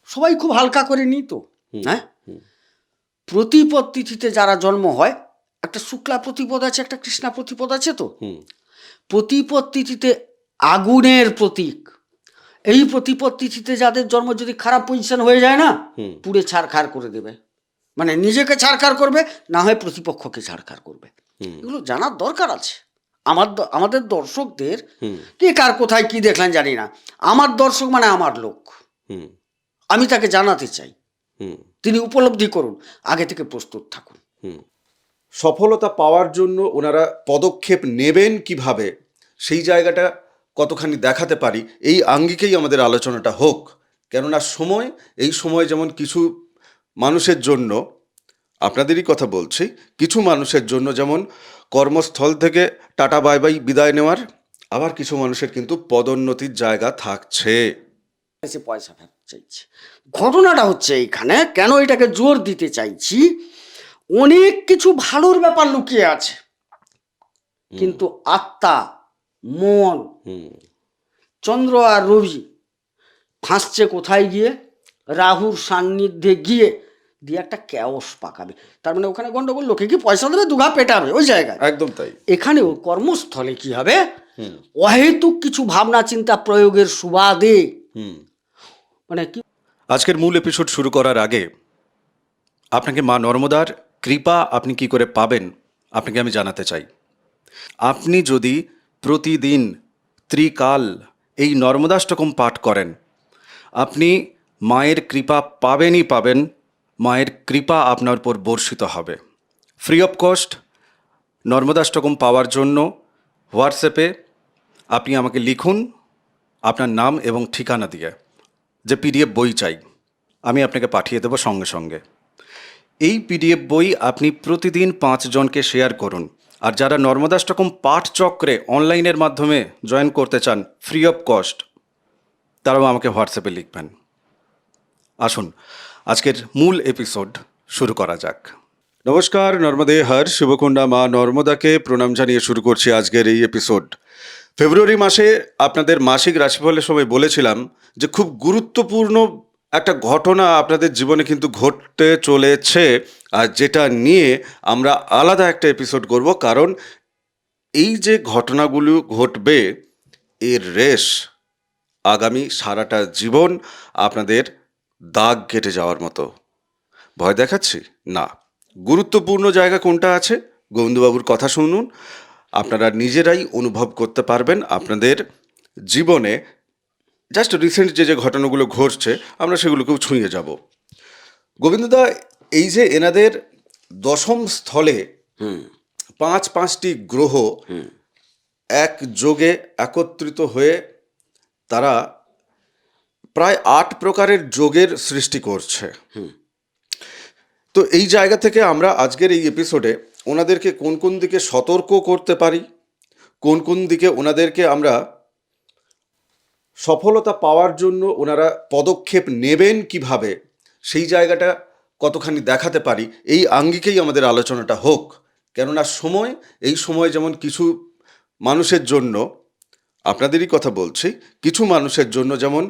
সবাই খুব হালকা করে নিই তো। হ্যাঁ, প্রতিপদ তিথিতে যারা জন্ম হয়, একটা শুক্লা প্রতিপদ আছে, একটা কৃষ্ণা প্রতিপদ আছে। তো প্রতিপদ তিথিতে আগুনের প্রতীক। এই প্রতিপদ তিথিতে যাদের জন্ম যদি খারাপ পজিশন হয়ে যায় না, পুড়ে ছারখার করে দেবে। মানে নিজেকে ছারখার করবে, না হয় প্রতিপক্ষকে ছারখার করবে। এগুলো জানার দরকার আছে। আমাদের দর্শকদের, কে কার কোথায় কি দেখলেন জানি না, আমার দর্শক মানে আমার লোক। আমি তাকে জানাতে চাই, তিনি উপলব্ধি করুন, আগে থেকে প্রস্তুত থাকুন। সফলতা পাওয়ার জন্য ওনারা পদক্ষেপ নেবেন কিভাবে, সেই জায়গাটা কতখানি দেখাতে পারি, এই আঙ্গিকেই আমাদের আলোচনাটা হোক। কেননা এই সময় যেমন কিছু মানুষের জন্য, আপনাদেরই কথা বলছি, কিছু মানুষের জন্য যেমন কর্মস্থল থেকে টাটা বাই বাই বিদায় নেওয়ার, আবার কিছু মানুষের কিন্তু পদোন্নতির জায়গা থাকছে। পয়সা ফেরত চাইছে। ঘটনাটা হচ্ছে এইখানে, কেন এটাকে জোর দিতে চাইছি, অনেক কিছু ভালোর ব্যাপার লুকিয়ে আছে, কিন্তু আত্মা, মন, চন্দ্র আর রবি ফাঁসছে কোথায় গিয়ে? রাহুর সান্নিধ্যে গিয়ে দিয়ে একটা ক্যাওস পাকাবে। তার মানে ওখানে গন্ডগোল, লোকে কি পয়সা দেবে, দুঘা পেটাবে ওই জায়গায়। একদম তাই। এখানেও কর্মস্থলে কি হবে, অহেতুক কিছু ভাবনা চিন্তা প্রয়োগের সুবাদে, মানে কি। আজকের মূল এপিসোড শুরু করার আগে আপনাকে মা নর্মদার কৃপা আপনি কি করে পাবেন, আপনাকে আমি জানাতে চাই। আপনি যদি প্রতিদিন ত্রিকাল এই নর্মদাষ্টকম পাঠ করেন, আপনি মায়ের কৃপা পাবেনই পাবেন। মায়ের কৃপা আপনার উপর বর্ষিত হবে। ফ্রি অফ কস্ট নর্মদাষ্টকম পাওয়ার জন্য হোয়াটসঅ্যাপে আপনি আমাকে লিখুন আপনার নাম এবং ঠিকানা দিয়ে, যে পিডিএফ বই চাই, আমি আপনাকে পাঠিয়ে দেবো সঙ্গে সঙ্গে। এই পিডিএফ বই আপনি প্রতিদিন 5 জনকে শেয়ার করুন। আর যারা নর্মদাষ্টকম পাঠ চক্রে অনলাইনের মাধ্যমে জয়েন করতে চান ফ্রি অফ কস্ট, তারাও আমাকে হোয়াটসঅ্যাপে লিখবেন। আসুন আজকের মূল এপিসোড শুরু করা যাক। নমস্কার, নর্মদে হর শিবকুণ্ডা মা নর্মদাকে প্রণাম জানিয়ে শুরু করছি আজকের এই এপিসোড। ফেব্রুয়ারি মাসে আপনাদের মাসিক রাশিফলের সময় বলেছিলাম যে খুব গুরুত্বপূর্ণ একটা ঘটনা আপনাদের জীবনে কিন্তু ঘটতে চলেছে, আর যেটা নিয়ে আমরা আলাদা একটা এপিসোড করব। কারণ এই যে ঘটনাগুলো ঘটবে, এর রেশ আগামী সারাটা জীবন আপনাদের দাগ কেটে যাওয়ার মতো। ভয় দেখাচ্ছি না, গুরুত্বপূর্ণ জায়গা কোনটা আছে, গোবিন্দবাবুর কথা শুনুন, আপনারা নিজেরাই অনুভব করতে পারবেন। আপনাদের জীবনে জাস্ট রিসেন্ট যে ঘটনাগুলো ঘটছে, আমরা সেগুলোকেও ছুঁয়ে যাব। গোবিন্দদা, এই যে এনাদের দশম স্থলে 5টি গ্রহ এক যোগে একত্রিত হয়ে তারা প্রায় 8 প্রকারের যোগের সৃষ্টি করছে। তো এই জায়গা থেকে আমরা আজকের এই এপিসোডে ওনাদেরকে কোন কোন দিকে সতর্ক করতে পারি, কোন কোন দিকে ওনাদেরকে আমরা সফলতা পাওয়ার জন্য ওনারা পদক্ষেপ নেবেন কিভাবে, সেই জায়গাটা কতখানি দেখাতে পারি, এই আঙ্গিকেই আমাদের আলোচনাটা হোক। কেননা এই সময় যেমন কিছু মানুষের জন্য, আপনাদেরই কথা বলছি, কিছু মানুষের জন্য যেমন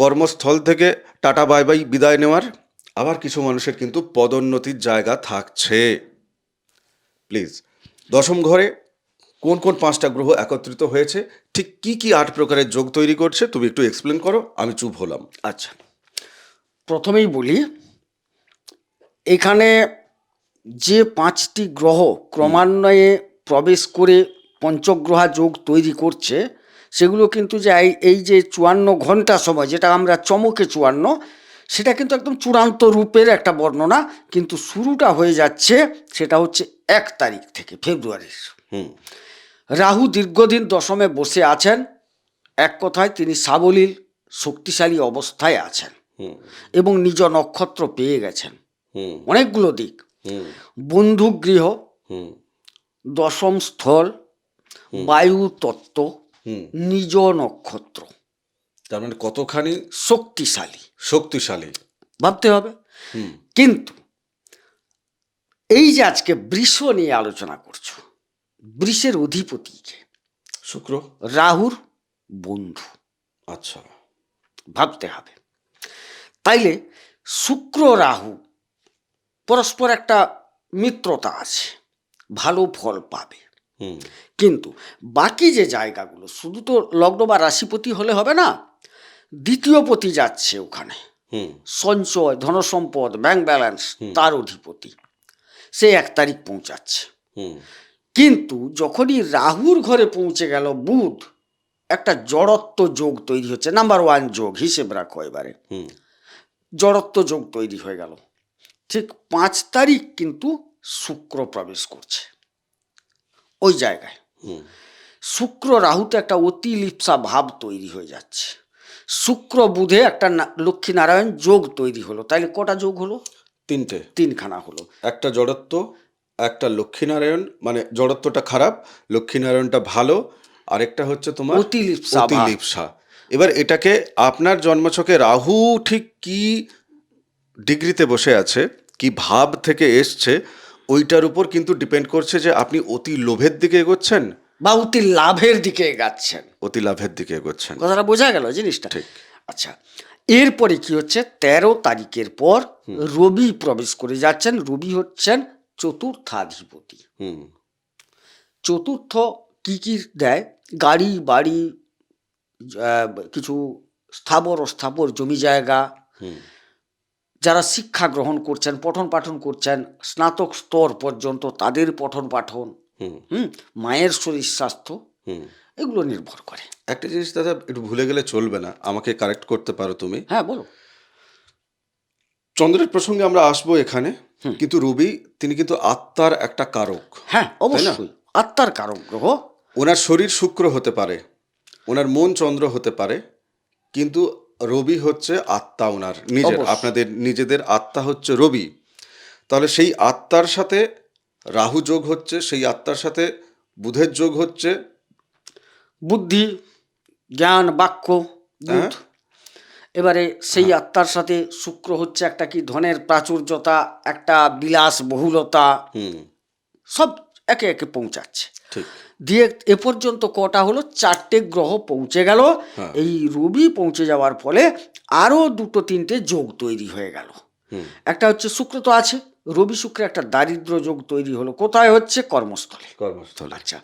কর্মস্থল থেকে টাটা বাই বাই বিদায় নেওয়ার, আবার কিছু মানুষের কিন্তু পদোন্নতির জায়গা থাকছে। প্লিজ, দশম ঘরে কোন কোন 5টা গ্রহ একত্রিত হয়েছে, ঠিক কি কি 8 প্রকারের যোগ তৈরি করছে, তুমি একটু এক্সপ্লেন করো, আমি চুপ হলাম। আচ্ছা, প্রথমেই বলি, এখানে যে 5টি গ্রহ ক্রমান্বয়ে প্রবেশ করে পঞ্চগ্রহা যোগ তৈরি করছে, সেগুলো কিন্তু যে এই যে 54 ঘন্টা সময়, যেটা আমরা চমকে 54, সেটা কিন্তু একদম চূড়ান্ত রূপের একটা বর্ণনা। কিন্তু শুরুটা হয়ে যাচ্ছে, সেটা হচ্ছে 1 তারিখ থেকে, ফেব্রুয়ারির। রাহু দীর্ঘদিন দশমে বসে আছেন। এক কথায় তিনি সাবলীল শক্তিশালী অবস্থায় আছেন এবং নিজ নক্ষত্র পেয়ে গেছেন। অনেকগুলো দিক, বন্ধু গৃহ, দশম স্থল, বায়ু তত্ত্ব, নিজ নক্ষত্র, তার মানে কতখানি শক্তিশালী ভাবতে হবে। কিন্তু এই যে আজকে বৃষ নিয়ে আলোচনা করছো, বৃষের অধিপতি কে? শুক্র, রাহুর বন্ধু। আচ্ছা, ভাবতে হবে। তাইলে শুক্র রাহু পরস্পর একটা মিত্রতা আছে, ভালো ফল পাবে। হুম কিন্তু বাকি যে জায়গাগুলো, শুধু তো লগ্ন বা রাশিপতি হলে হবে না, দ্বিতীয় পতি যাচ্ছে ওখানে, হুম সঞ্চয়, ধনসম্পদ, ব্যাংক ব্যালেন্স, তার অধিপতি, সে 1 তারিখ পৌঁছাচ্ছে। হুম কিন্তু যখনই রাহুর ঘরে পৌঁছে গেল বুধ, একটা জড়ত্ব যোগ তৈরি হচ্ছে, নাম্বার 1 যোগ হিসেব রাখো এবারে, হুম জড়ত্ব যোগ তৈরি হয়ে গেল। ঠিক 5 তারিখ কিন্তু শুক্র প্রবেশ করছে ওই জায়গায়। হুম শুক্র রাহুতে একটা অতিলিপ্সা ভাব তৈরি হয়ে যাচ্ছে। শুক্র বুধে একটা লক্ষ্মীনারায়ণ যোগ তৈরি হলো। তাইলে কটা যোগ হলো? 3টে। 3খানা হলো। একটা জড়ত্ব, একটা লক্ষ্মীনারায়ণ, মানে জড়ত্বটা খারাপ, লক্ষ্মীনারায়ণটা ভালো, আরেকটা হচ্ছে তোমার অতিলিপ্সা ভাব। অতিলিপ্সা। এবার এটাকে আপনার জন্মছকে রাহু ঠিক কি ডিগ্রিতে বসে আছে, কি ভাব থেকে এসছে, ওইটার উপর কিন্তু ডিপেন্ড করছে যে আপনি অতি লোভের দিকে এগোচ্ছেন, বা অতি লাভের দিকে এগাচ্ছেন। অতি লাভের দিকে এগোচ্ছেন। কথাটা বোঝা গেল জিনিসটা? ঠিক। আচ্ছা, এরপরে কি হচ্ছে, 13 তারিখের পর রবি প্রবেশ করে যাচ্ছেন। রবি হচ্ছেন চতুর্থাধিপতি। হুম চতুর্থ কি কি দেয়? গাড়ি বাড়ি, কিছু স্থাবর অস্থাবর জমি জায়গা, হুম যারা শিক্ষা গ্রহণ করছেন, পঠন পাঠন করছেন, স্নাতক স্তর পর্যন্ত তাদের পঠন পাঠন, হুম মায়ের শরীর স্বাস্থ্য, হুম এগুলো নির্ভর করে। একটা জিনিস দাদা একটু ভুলে গেলে চলবে না, আমাকে কারেক্ট করতে পারো তুমি। হ্যাঁ, বলো। চন্দ্রের প্রসঙ্গে আমরা আসবো এখানে, কিন্তু রবি তিনি কিন্তু আত্মার একটা কারক। হ্যাঁ, তাই না? অবশ্যই আত্মার কারক গ্রহ। ওনার শরীর শুক্র হতে পারে, ওনার মন চন্দ্র হতে পারে, কিন্তু রবি হচ্ছে আত্মা, ওনার নিজের, অবশ্যই। আপনাদের নিজেদের আত্মা হচ্ছে রবি। তাহলে সেই আত্মার সাথে রাহু যোগ হচ্ছে, সেই আত্মার সাথে বুধের যোগ হচ্ছে। বুদ্ধি, জ্ঞান, বাক্য, বুধ। এবারে সেই আত্মার সাথে শুক্র হচ্ছে একটা কি ধনের প্রাচুর্যতা, একটা বিলাস বহুলতা, হুম সব একে একে পৌঁছাচ্ছে। ঠিক। দিয়ে এ পর্যন্ত কটা হলো? 4টে গ্রহ পৌঁছে গেল। হ্যাঁ। এই রবি পৌঁছে যাওয়ার ফলে আরও 2-3টে যোগ তৈরি হয়ে গেল। একটা হচ্ছে শুক্র তো আছে, রবি শুক্রে একটা দারিদ্র যোগ তৈরি হলো। কোথায় হচ্ছে? কর্মস্থলে। কর্মস্থলে। আচ্ছা,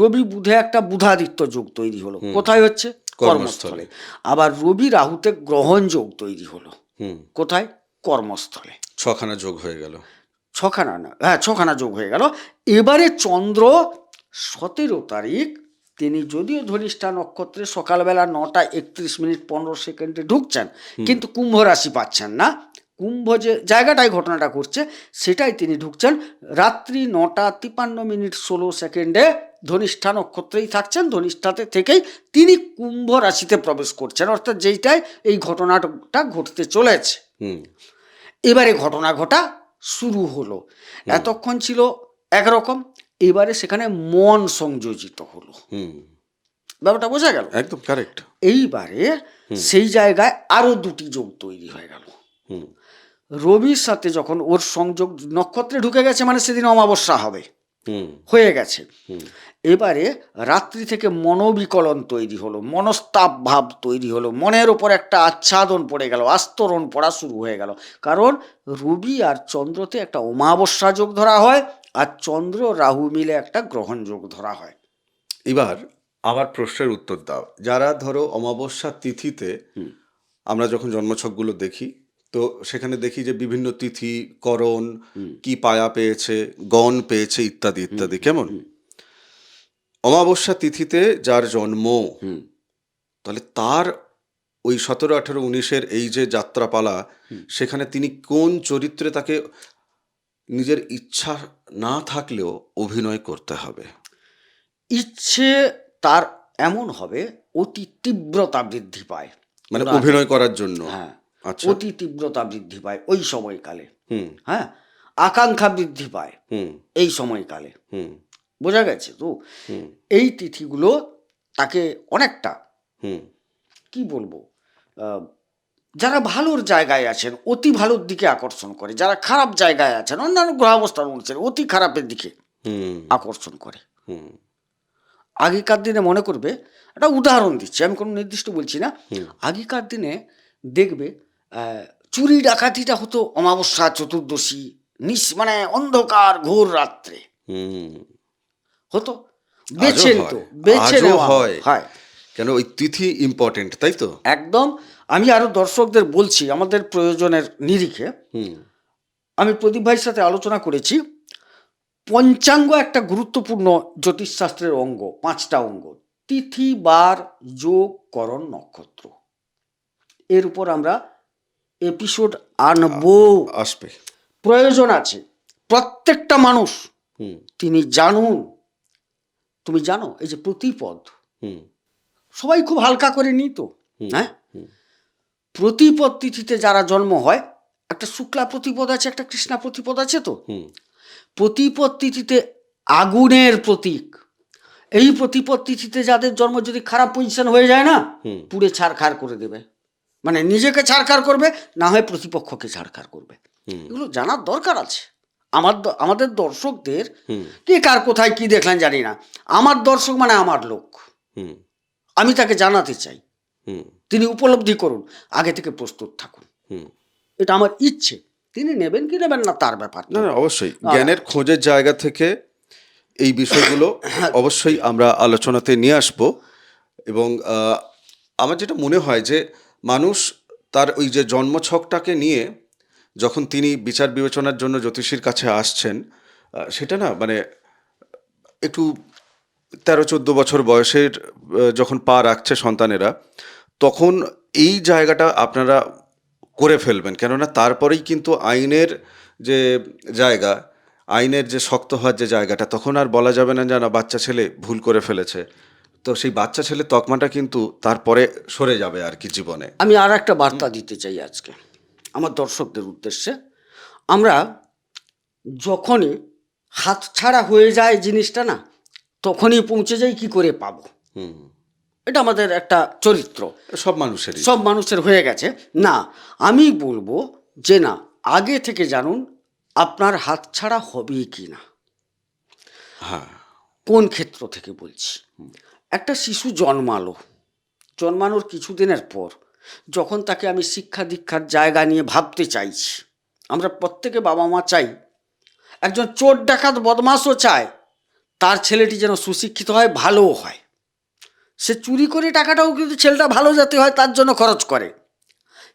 রবি বুধে একটা বুধাদিত্য যোগ তৈরি হলো। কোথায় হচ্ছে? কর্মস্থলে। আবার রবি রাহুতে গ্রহণ যোগ তৈরি হলো। কোথায়? কর্মস্থলে। 6খানা যোগ হয়ে গেল। 6খানা না, হ্যাঁ 6খানা যোগ হয়ে গেল। এবারে চন্দ্র 17 তারিখ তিনি যদিও ধনিষ্ঠা নক্ষত্রে সকালবেলা 9:31:15 ঢুকছেন, কিন্তু কুম্ভ রাশি পাচ্ছেন না। কুম্ভ যে জায়গাটায় ঘটনাটা ঘটছে সেটাই তিনি ঢুকছেন রাত্রি 9:53:16 ধনিষ্ঠা নক্ষত্রেই থাকছেন। ধনিষ্ঠাতে থেকেই তিনি কুম্ভ রাশিতে প্রবেশ করছেন, অর্থাৎ যেইটাই এই ঘটনাটা ঘটতে চলেছে। এবারে ঘটনা ঘটা শুরু হলো। এতক্ষণ ছিল একরকম, এবারে সেখানে মন সংযোজিত হলো। ব্যাপারটা বোঝা গেল? একদম কারেক্ট। এইবারে সেই জায়গায় আরো 2টি যোগ তৈরি হয়ে গেল। রবির সাথে যখন ওর সংযোগ নক্ষত্রে ঢুকে গেছে, মানে সেদিন অমাবস্যা হবে, হয়ে গেছে। এবারে রাত্রি থেকে মনোবিকলন তৈরি হলো, মনস্তাপ ভাব তৈরি হলো, মনের ওপর একটা আচ্ছাদন পড়ে গেল, আস্তরণ পড়া শুরু হয়ে গেল। কারণ রবি আর চন্দ্রতে একটা অমাবস্যা যোগ ধরা হয়, আর চন্দ্র রাহু মিলে একটা গ্রহণ যোগ ধরা হয়। এবার আমার প্রশ্নের উত্তর দাও। যারা ধরো অমাবস্যা তিথিতে, আমরা যখন জন্মছকগুলো দেখি তো সেখানে দেখি যে বিভিন্ন তিথি, করণ, কি পায়া পেয়েছে, গণ পেয়েছে, ইত্যাদি ইত্যাদি। কেমন অমাবস্যা তিথিতে যার জন্ম, তাহলে তার ওই 17, 18, 19 এই যে যাত্রাপালা, সেখানে তিনি কোন চরিত্রে তাকে নিজের ইচ্ছা না থাকলেও অভিনয় করতে হবে? ইচ্ছে তার এমন হবে, অতি তীব্রতা বৃদ্ধি পায়, মানে অভিনয় করার জন্য। হ্যাঁ, আচ্ছা। অতি তীব্রতা বৃদ্ধি পায় ওই সময়কালে। হ্যাঁ, আকাঙ্ক্ষা বৃদ্ধি পায় এই সময়কালে। বোঝা গেছে তো? এই তিথিগুলো তাকে অনেকটা, কি বলবো, যারা ভালোর জায়গায় আছেন অতি ভালোর দিকে আকর্ষণ করে, যারা খারাপ জায়গায় আছেন অন্যান্য গ্রহাবস্থার অনুসারে অতি খারাপের দিকে আকর্ষণ করে। আগেকার দিনে মনে করবে, একটা উদাহরণ দিচ্ছি, আমি কোনো নির্দিষ্ট বলছি না, আগেকার দিনে দেখবে চুরি ডাকাতিটা হতো অমাবস্যা, চতুর্দশী, মানে অন্ধকার ঘোর রাত্রে হুম। হতো। আজও বেছে হয়, নিত, বেছে আজও নেওয়া হয়। হয়। কেন ওই তিথি ইম্পর্টেন্ট, তাই তো? একদম। আমি আরো দর্শকদের বলছি আমাদের প্রয়োজনের নিরিখে, হুম। আমি প্রদীপ ভাইয়ের সাথে আলোচনা করেছি, পঞ্চাঙ্গ একটা গুরুত্বপূর্ণ জ্যোতিষশাস্ত্রের অঙ্গ, 5টা অঙ্গ: তিথি, বার, যোগ, করণ, নক্ষত্র। এর উপর আমরা এপিসোড আনবো, আসবে। প্রয়োজন আছে। প্রত্যেকটা মানুষ হুম। তিনি জানুন। তুমি জানো এই যে প্রতিপদ, হুম। সবাই খুব হালকা করে নিত। হুম। হ্যাঁ, হুম। প্রতিপদ তিথিতে যারা জন্ম হয়, একটা শুক্লা প্রতিপদ আছে, একটা কৃষ্ণা প্রতিপদ আছে। তো হুম। প্রতিপদ তিথিতে আগুনের প্রতীক। এই প্রতিপদ তিথিতে যাদের জন্ম, যদি খারাপ পজিশন হয়ে যায় না, হুম। পুড়ে ছারখার করে দেবে। মানে নিজেকে ছারখার করবে, না হয় প্রতিপক্ষকে ছারখার করবে। হুম। এগুলো জানার দরকার আছে। আমাদের দর্শকদের, হুম। কে কার কোথায় কি দেখলেন জানি না, আমার দর্শক মানে আমার লোক, হুম। আমি তাকে জানাতে চাই। হুম। তিনি উপলব্ধি করুন, আগে থেকে প্রস্তুত থাকুন। হুম। এটা আমার ইচ্ছে। তিনি নেবেন কি নেবেন না তার ব্যাপার। না, না, অবশ্যই জ্ঞানের খোঁজের জায়গা থেকে এই বিষয়গুলো অবশ্যই আমরা আলোচনাতে নিয়ে আসব। এবং আমার যেটা মনে হয় যে মানুষ তার ওই যে জন্মছকটাকে নিয়ে যখন তিনি বিচার বিবেচনার জন্য জ্যোতিষীর কাছে আসছেন, সেটা না মানে একটু 13-14 বছর বয়সের যখন পা রাখছে সন্তানেরা, তখন এই জায়গাটা আপনারা করে ফেলবেন। কেননা তারপরেই কিন্তু আইনের যে জায়গা, আইনের যে শক্ত হওয়ার যে জায়গাটা, তখন আর বলা যাবে না যে না বাচ্চা ছেলে ভুল করে ফেলেছে। তো সেই বাচ্চা ছেলের তকমাটা কিন্তু তারপরে সরে যাবে আর কি জীবনে। আমি আর একটা বার্তা দিতে চাই আজকে আমার দর্শকদের উদ্দেশ্যে। আমরা যখনই হাতছাড়া হয়ে যায় জিনিসটা না, তখনই পৌঁছে যাই কি করে পাবো। হুম। এটা আমাদের একটা চরিত্র, সব মানুষেরই। সব মানুষের হয়ে গেছে। না, আমি বলবো যে না, আগে থেকে জানুন আপনার হাতছাড়া হবে কি না। হ্যাঁ। কোন ক্ষেত্র থেকে বলছি? একটা শিশু জন্মালো, জন্মানোর কিছুদিনের পর যখন তাকে আমি শিক্ষা দীক্ষার জায়গা নিয়ে ভাবতে চাইছি, আমরা প্রত্যেকে বাবা মা চাই, একজন চোর ডাকাত বদমাশও চায় তার ছেলেটি যেন সুশিক্ষিত হয়, ভালোও হয়। সে চুরি করে টাকাটাও কিন্তু ছেলেটা ভালো যাতে হয় তার জন্য খরচ করে।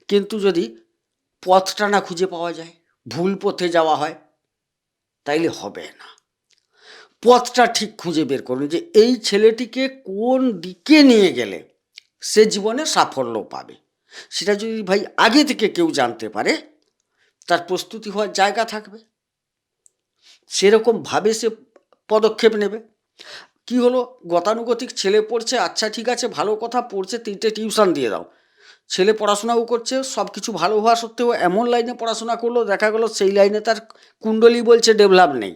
কিন্তু যদি পথটা না খুঁজে পাওয়া যায়, ভুল পথে যাওয়া হয়, তাইলে হবে না। পথটা ঠিক খুঁজে বের করুন যে এই ছেলেটিকে কোন দিকে নিয়ে গেলে সে জীবনে সাফল্য পাবে। সেটা যদি ভাই আগে থেকে কেউ জানতে পারে, তার প্রস্তুতি হওয়ার জায়গা থাকবে, সেরকমভাবে সে পদক্ষেপ নেবে। কি হলো, গতানুগতিক ছেলে পড়ছে, আচ্ছা ঠিক আছে ভালো কথা, পড়ছে, 3টে টিউশন দিয়ে দাও। ছেলে পড়াশোনাও করছে, সব কিছু ভালো হওয়া সত্ত্বেও এমন লাইনে পড়াশোনা করলো, দেখা গেল সেই লাইনে তার কুণ্ডলী বলছে ডেভেলপ নেই।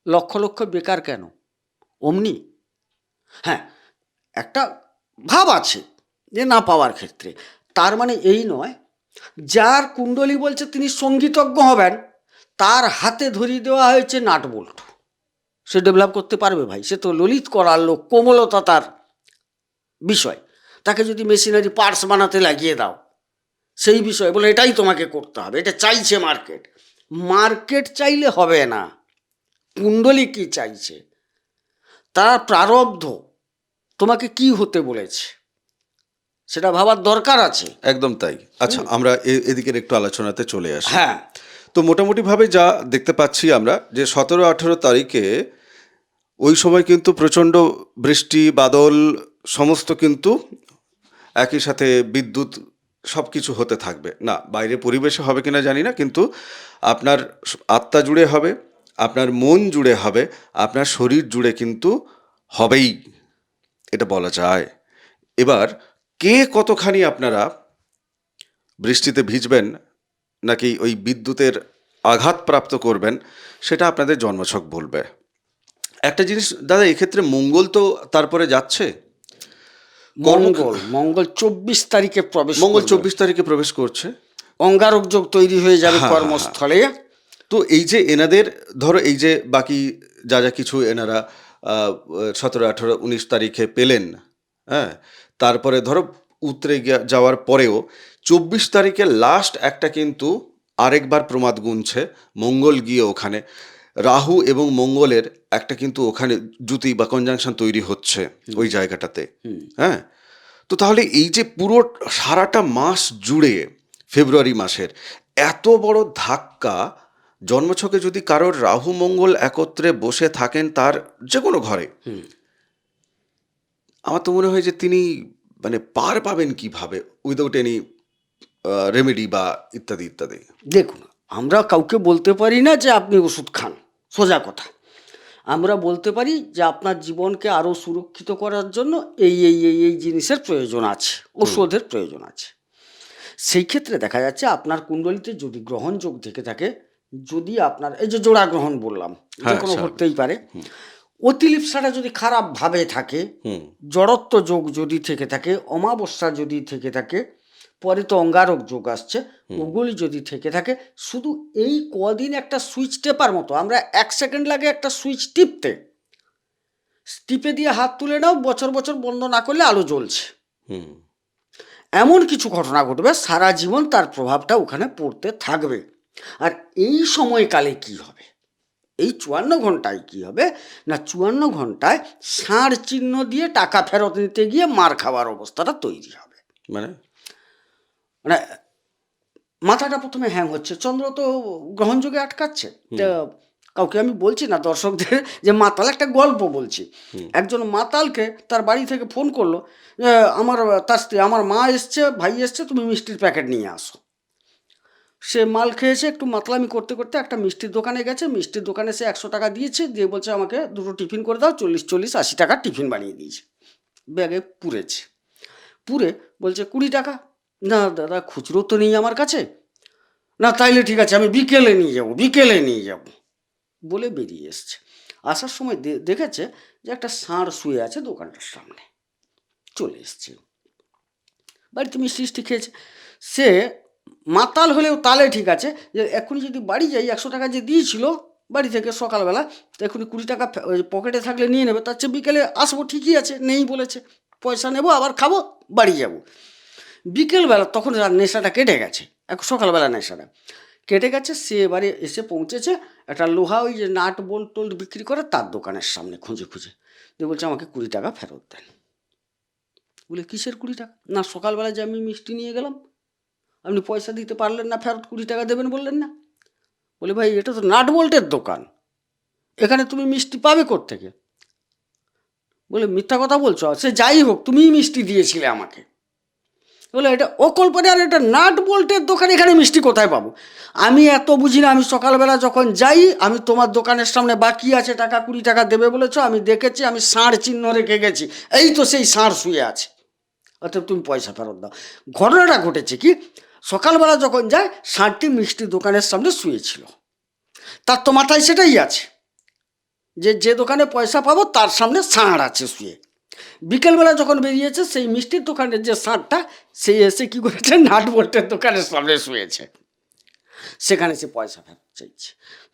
লক্ষ লক্ষ বেকার কেন? অমনি। হ্যাঁ, একটা ভাব আছে যে না পাওয়ার ক্ষেত্রে, তার মানে এই নয় যার কুণ্ডলী বলছে তিনি সঙ্গীতজ্ঞ হবেন, তার হাতে ধরিয়ে দেওয়া হয়েছে নাট বল্টু, সে ডেভেলপ করতে পারবে? ভাই, সে তো ললিত করার লোক, কোমলতা তার বিষয়। তাকে যদি মেশিনারি পার্টস বানাতে লাগিয়ে দাও, সেই বিষয় বলে এটাই তোমাকে করতে হবে, এটা চাইছে মার্কেট। মার্কেট চাইলে হবে না, কুণ্ডলী কি চাইছে, তার প্রারব্ধ তোমাকে কি হতে বলেছে, সেটা ভাবার দরকার আছে। একদম তাই। আচ্ছা, আমরা এদিকের একটু আলোচনাতে চলে আসি। হ্যাঁ, তো মোটামুটিভাবে যা দেখতে পাচ্ছি আমরা যে 17-18 তারিখে ওই সময় কিন্তু প্রচণ্ড বৃষ্টি বাদল সমস্ত কিন্তু একই সাথে বিদ্যুৎ সব কিছু হতে থাকবে। না বাইরে পরিবেশে হবে কিনা জানি না, কিন্তু আপনার আত্মা জুড়ে হবে, আপনার মন জুড়ে হবে, আপনার শরীর জুড়ে কিন্তু হবেই, এটা বলা যায়। এবার কে কতখানি আপনারা বৃষ্টিতে ভিজবেন নাকি ওই বিদ্যুতের আঘাতপ্রাপ্ত করবেন, সেটা আপনাদের জন্মছক বলবে। একটা জিনিস দাদা, এক্ষেত্রে মঙ্গল তো তারপরে যাচ্ছে। মঙ্গল 24 তারিখে প্রবেশ মঙ্গল করবে। 24 তারিখে প্রবেশ করছে। অঙ্গারক যোগ তৈরি হয়ে যাবে হ্যাঁ, হ্যাঁ, কর্মস্থলে। তো এই যে এনাদের ধরো এই যে বাকি যা যা কিছু এনারা 17, 18, 19 তারিখে পেলেন, হ্যাঁ, তারপরে ধরো উতরে যাওয়ার পরেও 24 তারিখে লাস্ট একটা কিন্তু আরেকবার প্রমাদ গুনছে, মঙ্গল গিয়ে ওখানে রাহু এবং মঙ্গলের একটা কিন্তু ওখানে জুতি বা কনজাংশন তৈরি হচ্ছে ওই জায়গাটাতে। হ্যাঁ, তো তাহলে এই যে পুরো সারাটা মাস জুড়ে ফেব্রুয়ারি মাসের এত বড় ধাক্কা, জন্মছকে যদি কারোর রাহু মঙ্গল একত্রে বসে থাকেন তার যে কোনো ঘরে, আমার তো মনে হয় যে তিনি মানে পার পাবেন কিভাবে উইদাউট এনি রেমেডি বা ইত্যাদি ইত্যাদি। দেখুন, আমরা কাউকে বলতে পারি না যে আপনি ওষুধ খান, সোজা কথা। আমরা বলতে পারি যে আপনার জীবনকে আরও সুরক্ষিত করার জন্য এই জিনিসের প্রয়োজন আছে, ওষুধের প্রয়োজন আছে। সেই ক্ষেত্রে দেখা যাচ্ছে আপনার কুণ্ডলিতে যদি গ্রহণ যোগ থেকে থাকে, যদি আপনার এই যে জোড়া গ্রহণ বললাম, যে হ্যাঁ, কোনো স্বাভাবিক। ঘটতেই পারে, অতিলিপ্সাটা যদি খারাপভাবে থাকে, জড়ত্ব যোগ যদি থেকে থাকে, অমাবস্যা যদি থেকে থাকে, পরে তো অঙ্গারক যোগ আসছে, ওগুলি যদি থেকে থাকে, শুধু এই কদিন একটা সুইচ টেপার মতো, আমরা 1 সেকেন্ড লাগে একটা সুইচ টিপতে, টিপে দিয়ে হাত তুলে নাও, বছর বছর বন্ধ না করলে আলো জ্বলছে। এমন কিছু ঘটনা ঘটবে, সারা জীবন তার প্রভাবটা ওখানে পড়তে থাকবে। আর এই সময়কালে কি হবে, এই 54 ঘন্টায় কি হবে না, 54 ঘন্টায় ষাঁড় চিহ্ন দিয়ে টাকা ফেরত নিতে গিয়ে মার খাওয়ার অবস্থাটা তৈরি হবে। মানে মানে মাথাটা প্রথমে হ্যাং হচ্ছে, চন্দ্র তো গ্রহণযোগে আটকাচ্ছে। তা কাউকে আমি বলছি না, দর্শকদের, যে মাতাল একটা গল্প বলছি। একজন মাতালকে তার বাড়ি থেকে ফোন করলো, তার স্ত্রী, আমার মা এসছে, ভাই এসছে, তুমি মিষ্টির প্যাকেট নিয়ে আসো। সে মাল খেয়েছে, একটু মাতলামি করতে করতে একটা মিষ্টির দোকানে গেছে, মিষ্টির দোকানে সে 100 টাকা দিয়েছে, দিয়ে বলছে আমাকে 2টো টিফিন করে দাও, 40-80 টাকার টিফিন বানিয়ে দিয়েছে, ব্যাগে পুরেছে। পুরে বলছে 20 টাকা। না দাদা, খুচরো তো নেই আমার কাছে। না তাইলে ঠিক আছে, আমি বিকেলে নিয়ে যাব বলে বেরিয়ে এসছে। আসার সময় দেখেছে যে একটা ষাঁড় শুয়ে আছে দোকানটার সামনে। চলে এসছে, বাড়িতে মিষ্টি খেয়েছে। সে মাতাল হলেও তালে ঠিক আছে, যে এখনই যদি বাড়ি যাই, 100 টাকা যে দিয়েছিল বাড়ি থেকে সকালবেলা, তো এখনই 20 টাকা পকেটে থাকলে নিয়ে নেবে, তার চেয়ে বিকেলে আসবো, ঠিকই আছে, নেই বলেছে, পয়সা নেবো, আবার খাবো, বাড়ি যাব। বিকেলবেলা তখন নেশাটা কেটে গেছে, সকালবেলা নেশাটা কেটে গেছে। সে এবারে এসে পৌঁছেছে একটা লোহা, ওই যে নাট বোল্ট টোল্ট বিক্রি করে, তার দোকানের সামনে খুঁজে দিয়ে বলছে আমাকে 20 টাকা ফেরত দেন। বলে কিসের 20 টাকা? না, সকালবেলা যে আমি মিষ্টি নিয়ে গেলাম, আপনি পয়সা দিতে পারলেন না, ফেরত 20 টাকা দেবেন বললেন না। বলে ভাই, এটা তো নাট বোল্টের দোকান, এখানে তুমি মিষ্টি পাবে কোত্থেকে? বলে মিথ্যা কথা বলছো, সে যাই হোক, তুমিই মিষ্টি দিয়েছিলে আমাকে। বলে এটা অকল্পনা, আর এটা নাট বোল্টের দোকান, এখানে মিষ্টি কোথায় পাবো? আমি এত বুঝি না, আমি সকালবেলা যখন যাই, আমি তোমার দোকানের সামনে বাকি আছে টাকা, 20 টাকা দেবে বলেছো, আমি দেখেছি, আমি ষাঁড় চিহ্ন রেখে গেছি, এই তো সেই ষাঁড় শুয়ে আছে, অর্থাৎ তুমি পয়সা ফেরত দাও। ঘটনাটা ঘটেছে কি, সকালবেলা যখন যায়, ষাঁড়টি মিষ্টির দোকানের সামনে শুয়েছিল, তার তো মাথায় সেটাই আছে যে দোকানে পয়সা পাবো তার সামনে ষাঁড় আছে শুয়ে। বিকেলবেলা যখন বেরিয়েছে, সেই মিষ্টির দোকানের যে ষাঁড়টা, সেই এসে কী করেছে, নাট বোল্টের দোকানের সামনে শুয়েছে, সেখানে সে পয়সা ফেরত চাইছে।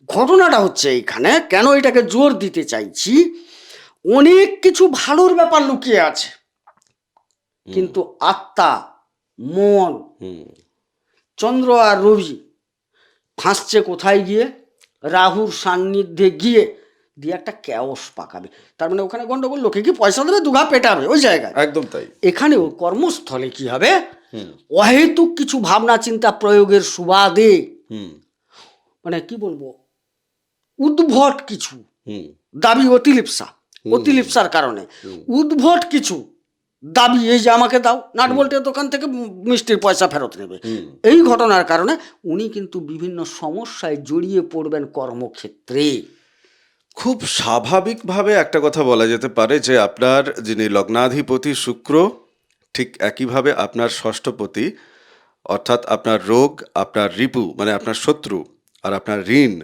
ঘটনাটা হচ্ছে এইখানে, কেন এটাকে জোর দিতে চাইছি, অনেক কিছু ভালোর ব্যাপার লুকিয়ে আছে, কিন্তু আত্মা, মন, চন্দ্র আর রবি ফাঁসছে কোথায় গিয়ে, রাহুর সান্নিধ্যে গিয়ে দিয়ে একটা ক্যাওস পাকাবে। তার মানে ওখানে গন্ডগোল, লোকে কি পয়সা দেবে, দুঘা পেটাবে ওই জায়গায়, একদম তাই। এখানেও কর্মস্থলে কি হবে, অহেতুক কিছু ভাবনা চিন্তা প্রয়োগের সুবাদে, মানে কি বলবো, উদ্ভট কিছু দাবি, অতিলিপ্সার কারণে উদ্ভট কিছু দাবি, এই যে আমাকে দাও, নাট বল্টের দোকান থেকে মিষ্টির পয়সা ফেরত নেবে, এই ঘটনার কারণে উনি কিন্তু বিভিন্ন সমস্যায় জড়িয়ে পড়বেন কর্মক্ষেত্রে। খুব স্বাভাবিকভাবে একটা কথা বলা যেতে পারে যে আপনার যিনি লগ্নাধিপতি শুক্র, ঠিক একইভাবে আপনার ষষ্ঠপতি, অর্থাৎ আপনার রোগ, আপনার রিপু মানে আপনার শত্রু, আর আপনার ঋণ,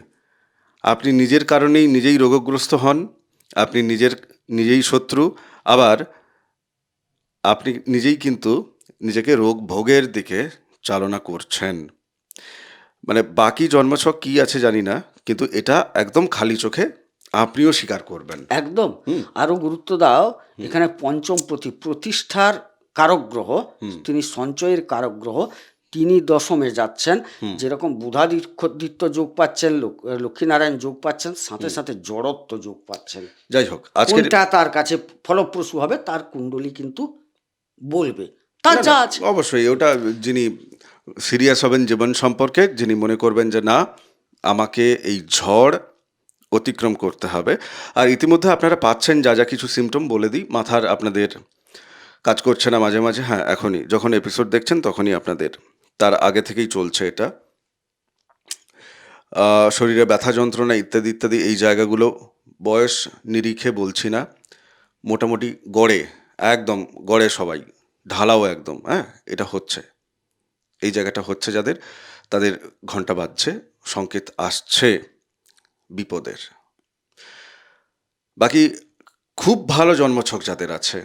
আপনি নিজের কারণেই নিজেই রোগগ্রস্ত হন, আপনি নিজেই শত্রু, আবার আপনি নিজেই কিন্তু নিজেকে রোগ ভোগের দিকে চালনা করছেন। মানে বাকি জন্মছক কি আছে জানি না, কিন্তু এটা একদম খালি চোখে আপনিও স্বীকার করবেন। একদম। আরো গুরুত্ব দাও, এখানে পঞ্চম প্রতিষ্ঠার কারক গ্রহ, তিনি সঞ্চয়ের কারক গ্রহ, তিনি দশমে যাচ্ছেন, যেরকম বুধাদিত্য যোগ পাচ্ছেন, লক্ষ্মীনারায়ণ যোগ পাচ্ছেন, সাথে সাথে জড়ত্ব যোগ পাচ্ছেন। যাই হোক, আজকের কোনটা তার কাছে ফলপ্রসূ হবে তার কুণ্ডলী কিন্তু বলবে, তার না, যা না, আছে। অবশ্যই ওটা যিনি সিরিয়াস হবেন জীবন সম্পর্কে, যিনি মনে করবেন যে না আমাকে এই ঝড় অতিক্রম করতে হবে। আর ইতিমধ্যে আপনারা পাচ্ছেন যা যা কিছু সিমটম বলে দিই। মাথার আপনাদের কাজ করছে না মাঝে মাঝে, হ্যাঁ এখনই যখন এপিসোড দেখছেন তখনই আপনাদের, তার আগে থেকেই চলছে এটা। শরীরে ব্যথা যন্ত্রণা ইত্যাদি ইত্যাদি, এই জায়গাগুলো বয়স নিরিখে বলছি না, মোটামুটি গড়ে, একদম গড়ে সবাই ঢালাও একদম, হ্যাঁ এটা হচ্ছে, এই জায়গাটা হচ্ছে যাদের, তাদের ঘন্টা বাজছে, সংকেত আসছে বিপদের। বাকি খুব ভালো জন্মছক যাদের আছে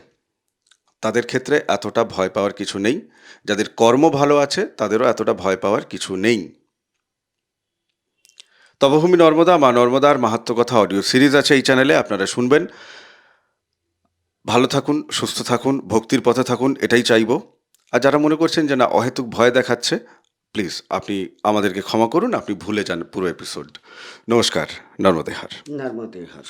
তাদের ক্ষেত্রে এতটা ভয় পাওয়ার কিছু নেই, যাদের কর্ম ভালো আছে তাদেরও এতটা ভয় পাওয়ার কিছু নেই। তপভূমি নর্মদা, মা নর্মদার মাহাত্ম্য কথা অডিও সিরিজ আছে এই চ্যানেলে, আপনারা শুনবেন। ভালো থাকুন, সুস্থ থাকুন, ভক্তির পথে থাকুন, এটাই চাইবো। আর যারা মনে করছেন যে না অহেতুক ভয় দেখাচ্ছে, প্লিজ আপনি আমাদেরকে ক্ষমা করুন, আপনি ভুলে যান পুরো এপিসোড। নমস্কার, নর্মদেহার। নর্মদেহার।